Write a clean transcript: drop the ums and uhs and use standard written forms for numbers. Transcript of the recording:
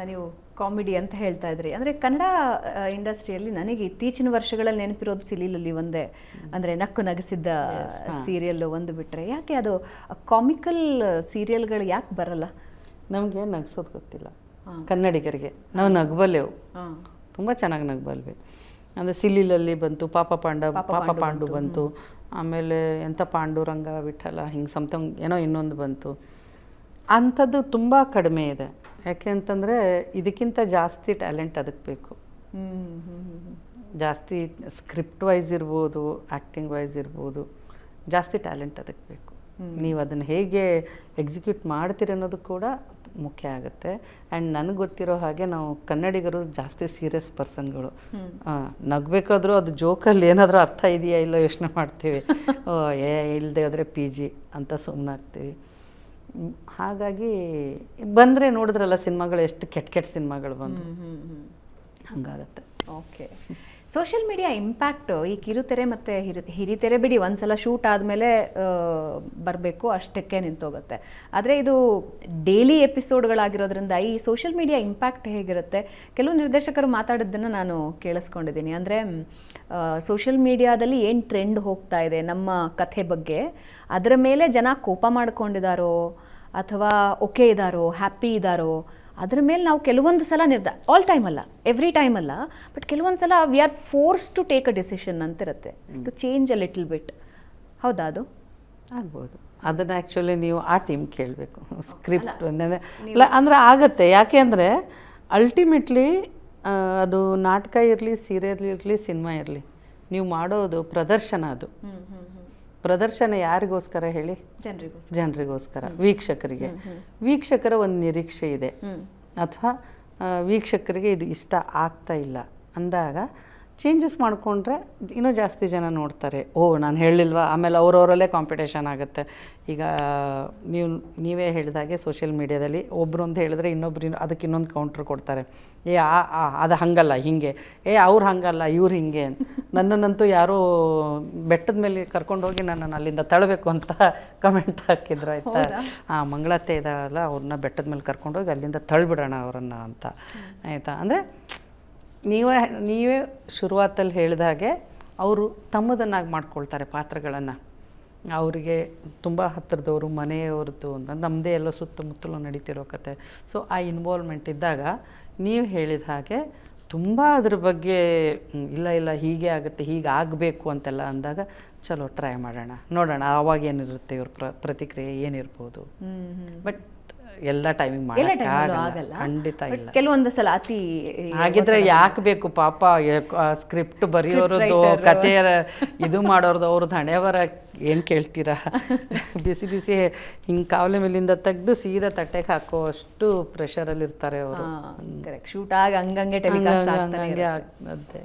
ನೀವು ಕಾಮಿಡಿ ಅಂತ ಹೇಳ್ತಾ ಇದ್ರಿ. ಅಂದರೆ ಕನ್ನಡ ಇಂಡಸ್ಟ್ರಿಯಲ್ಲಿ ನನಗೆ ಇತ್ತೀಚಿನ ವರ್ಷಗಳಲ್ಲಿ ನೆನಪಿರೋದು ಸಿಲಿಲಲ್ಲಿ ಒಂದೇ, ಅಂದರೆ ನಕ್ಕು ನಗಿಸಿದ್ದ ಸೀರಿಯಲ್ಲು ಒಂದು ಬಿಟ್ಟರೆ. ಯಾಕೆ ಅದು ಕಾಮಿಕಲ್ ಸೀರಿಯಲ್ಗಳು ಯಾಕೆ ಬರಲ್ಲ? ನಮಗೆ ನಗಿಸೋದು ಗೊತ್ತಿಲ್ಲ ಕನ್ನಡಿಗರಿಗೆ. ನಾವು ನಗಬಲ್ಲೆವು, ತುಂಬ ಚೆನ್ನಾಗಿ ನಗಬಲ್ವಿ. ಅಂದರೆ ಸಿಲಿಲಲ್ಲಿ ಬಂತು, ಪಾಪ ಪಾಂಡು ಬಂತು, ಆಮೇಲೆ ಎಂಥ ಪಾಂಡುರಂಗ ವಿಠಲ ಹಿಂಗೆ ಸಮಥಿಂಗ್ ಏನೋ ಇನ್ನೊಂದು ಬಂತು. ಅಂಥದ್ದು ತುಂಬ ಕಡಿಮೆ ಇದೆ. ಯಾಕೆ ಅಂತಂದರೆ ಇದಕ್ಕಿಂತ ಜಾಸ್ತಿ ಟ್ಯಾಲೆಂಟ್ ಅದಕ್ಕೆ ಬೇಕು. ಜಾಸ್ತಿ ಸ್ಕ್ರಿಪ್ಟ್ ವೈಸ್ ಇರ್ಬೋದು, ಆ್ಯಕ್ಟಿಂಗ್ ವೈಸ್ ಇರ್ಬೋದು, ಜಾಸ್ತಿ ಟ್ಯಾಲೆಂಟ್ ಅದಕ್ಕೆ ಬೇಕು. ನೀವು ಅದನ್ನು ಹೇಗೆ ಎಕ್ಸಿಕ್ಯೂಟ್ ಮಾಡ್ತೀರಿ ಅನ್ನೋದು ಕೂಡ ಮುಖ್ಯ ಆಗುತ್ತೆ. ಆ್ಯಂಡ್ ನನಗೆ ಗೊತ್ತಿರೋ ಹಾಗೆ ನಾವು ಕನ್ನಡಿಗರು ಜಾಸ್ತಿ ಸೀರಿಯಸ್ ಪರ್ಸನ್ಗಳು. ನಗಬೇಕಾದ್ರೂ ಅದು ಜೋಕಲ್ಲಿ ಏನಾದರೂ ಅರ್ಥ ಇದೆಯಾ ಇಲ್ಲ ಯೋಚನೆ ಮಾಡ್ತೀವಿ. ಇಲ್ಲದೆ ಹೋದರೆ PG ಅಂತ ಸುಮ್ಮನಾಗ್ತೀವಿ. ಹಾಗಾಗಿ ಬಂದರೆ ನೋಡಿದ್ರಲ್ಲ ಸಿನಿಮಾಗಳು ಎಷ್ಟು ಕೆಟ್ಟ ಸಿನಿಮಾಗಳು ಬಂದು ಹಂಗಾಗತ್ತೆ. ಓಕೆ, ಸೋಷಿಯಲ್ ಮೀಡಿಯಾ ಇಂಪ್ಯಾಕ್ಟು ಈ ಕಿರುತೆರೆ ಮತ್ತು ಹಿರಿತೆರೆ ಬಿಡಿ, ಒಂದು ಸಲ ಶೂಟ್ ಆದಮೇಲೆ ಬರಬೇಕು ಅಷ್ಟಕ್ಕೆ ನಿಂತೋಗುತ್ತೆ. ಆದರೆ ಇದು ಡೈಲಿ ಎಪಿಸೋಡ್ಗಳಾಗಿರೋದ್ರಿಂದ ಈ ಸೋಷಿಯಲ್ ಮೀಡಿಯಾ ಇಂಪ್ಯಾಕ್ಟ್ ಹೇಗಿರುತ್ತೆ? ಕೆಲವು ನಿರ್ದೇಶಕರು ಮಾತಾಡಿದ್ದನ್ನು ನಾನು ಕೇಳಿಸ್ಕೊಂಡಿದ್ದೀನಿ. ಅಂದರೆ ಸೋಷಿಯಲ್ ಮೀಡಿಯಾದಲ್ಲಿ ಏನು ಟ್ರೆಂಡ್ ಹೋಗ್ತಾ ಇದೆ ನಮ್ಮ ಕಥೆ ಬಗ್ಗೆ, ಅದರ ಮೇಲೆ ಜನ ಕೋಪ ಮಾಡ್ಕೊಂಡಿದ್ದಾರೋ ಅಥವಾ ಓಕೆ ಇದ್ದಾರೋ, ಹ್ಯಾಪಿ ಇದ್ದಾರೋ, ಅದ್ರ ಮೇಲೆ ನಾವು ಕೆಲವೊಂದು ಸಲ ಆಲ್ ಟೈಮ್ ಅಲ್ಲ, ಎವ್ರಿ ಟೈಮ್ ಅಲ್ಲ, ಬಟ್ ಕೆಲವೊಂದು ಸಲ we are force to take a decision ಅಂತಿರುತ್ತೆ, to change a little bit. ಹೌದಾ? ಅದು ಆಗ್ಬೋದು. ಅದನ್ನು ಆ್ಯಕ್ಚುಲಿ ನೀವು ಆ ಟೀಮ್ ಕೇಳಬೇಕು. ಸ್ಕ್ರಿಪ್ಟ್ ಇಲ್ಲ ಅಂದರೆ ಆಗುತ್ತೆ. ಯಾಕೆ ಅಂದರೆ ಅಲ್ಟಿಮೇಟ್ಲಿ ಅದು ನಾಟಕ ಇರಲಿ, ಸೀರಿಯಲ್ ಇರಲಿ, ಸಿನಿಮಾ ಇರಲಿ, ನೀವು ಮಾಡೋದು ಪ್ರದರ್ಶನ. ಅದು ಪ್ರದರ್ಶನ ಯಾರಿಗೋಸ್ಕರ ಹೇಳಿ? ಜನರಿಗೋಸ್ಕರ, ವೀಕ್ಷಕರಿಗೆ. ವೀಕ್ಷಕರ ಒಂದು ನಿರೀಕ್ಷೆ ಇದೆ, ಅಥವಾ ವೀಕ್ಷಕರಿಗೆ ಇದು ಇಷ್ಟ ಆಗ್ತಾ ಇಲ್ಲ ಅಂದಾಗ ಚೇಂಜಸ್ ಮಾಡಿಕೊಂಡ್ರೆ ಇನ್ನೂ ಜಾಸ್ತಿ ಜನ ನೋಡ್ತಾರೆ. ನಾನು ಹೇಳಿಲ್ವಾ? ಆಮೇಲೆ ಅವರವರಲ್ಲೇ ಕಾಂಪಿಟೇಷನ್ ಆಗುತ್ತೆ. ಈಗ ನೀವೇ ಹೇಳಿದಾಗೆ ಸೋಷಿಯಲ್ ಮೀಡಿಯಾದಲ್ಲಿ ಒಬ್ಬರೊಂದು ಹೇಳಿದ್ರೆ ಇನ್ನೊಬ್ರು ಅದಕ್ಕೆ ಇನ್ನೊಂದು ಕೌಂಟ್ರ್ ಕೊಡ್ತಾರೆ. ಅದು ಹಂಗಲ್ಲ, ಹೀಗೆ, ಅವ್ರು ಹಂಗಲ್ಲ, ಇವ್ರು ಹಿಂಗೆ. ನನ್ನನ್ನಂತೂ ಯಾರೋ ಬೆಟ್ಟದ ಮೇಲೆ ಕರ್ಕೊಂಡೋಗಿ ನನ್ನನ್ನು ಅಲ್ಲಿಂದ ತಳ್ಳಬೇಕು ಅಂತ ಕಮೆಂಟ್ ಹಾಕಿದ್ರು. ಆಯಿತಾ? ಮಂಗಳತ್ತೆ ಇದ್ದಾರಲ್ಲ, ಅವ್ರನ್ನ ಬೆಟ್ಟದ ಮೇಲೆ ಕರ್ಕೊಂಡೋಗಿ ಅಲ್ಲಿಂದ ತಳ್ಳಿಬಿಡೋಣ ಅವರನ್ನು ಅಂತ. ಆಯಿತಾ? ಅಂದರೆ ನೀವೇ ಶುರುವಾತಲ್ಲಿ ಹೇಳಿದ ಹಾಗೆ ಅವರು ತಮ್ಮದನ್ನಾಗಿ ಮಾಡ್ಕೊಳ್ತಾರೆ ಪಾತ್ರಗಳನ್ನು. ಅವರಿಗೆ ತುಂಬ ಹತ್ತಿರದವರು, ಮನೆಯವ್ರದ್ದು ಅಂತ, ನಮ್ಮದೇ ಎಲ್ಲ ಸುತ್ತಮುತ್ತಲು ನಡೀತಿರೋ ಕತೆ. ಸೊ ಆ ಇನ್ವಾಲ್ವ್ಮೆಂಟ್ ಇದ್ದಾಗ ನೀವು ಹೇಳಿದ ಹಾಗೆ ತುಂಬ ಅದ್ರ ಬಗ್ಗೆ ಇಲ್ಲ ಹೀಗೆ ಆಗುತ್ತೆ, ಹೀಗೆ ಆಗಬೇಕು ಅಂತೆಲ್ಲ ಅಂದಾಗ ಚಲೋ ಟ್ರೈ ಮಾಡೋಣ, ನೋಡೋಣ ಆವಾಗ ಏನಿರುತ್ತೆ, ಇವ್ರ ಪ್ರತಿಕ್ರಿಯೆ ಏನಿರ್ಬೋದು. ಬಟ್ ಎಲ್ಲ ಟೈಮಿಂಗ್ ಮಾಡಲ್ಲ, ಖಂಡಿತ ಇಲ್ಲ. ಕೆಲವೊಂದು ಸಲ ಅತಿ ಹಾಗಿದ್ರೆ ಯಾಕೆ ಬೇಕು ಪಾಪ? ಸ್ಕ್ರಿಪ್ಟ್ ಬರೆಯೋರದ್ದು, ಕಥೆಯ ಇದು ಮಾಡೋರ್ದು, ಅವ್ರದ್ದು ಹಣೆವರ ಏನು ಕೇಳ್ತೀರಾ? ಬಿಸಿ ಹಿಂಗೆ ಕಾವಲೆ ಮೇಲಿಂದ ತೆಗೆದು ಸೀದಾ ತಟ್ಟೆಗೆ ಹಾಕೋ ಅಷ್ಟು ಪ್ರೆಷರಲ್ಲಿ ಇರ್ತಾರೆ ಅವರು. ಶೂಟ್ ಆಗಿ ಹಂಗಂಗೆ ಟೆಲಿಕಾಸ್ಟ್ ಆಗ್ತದೆ.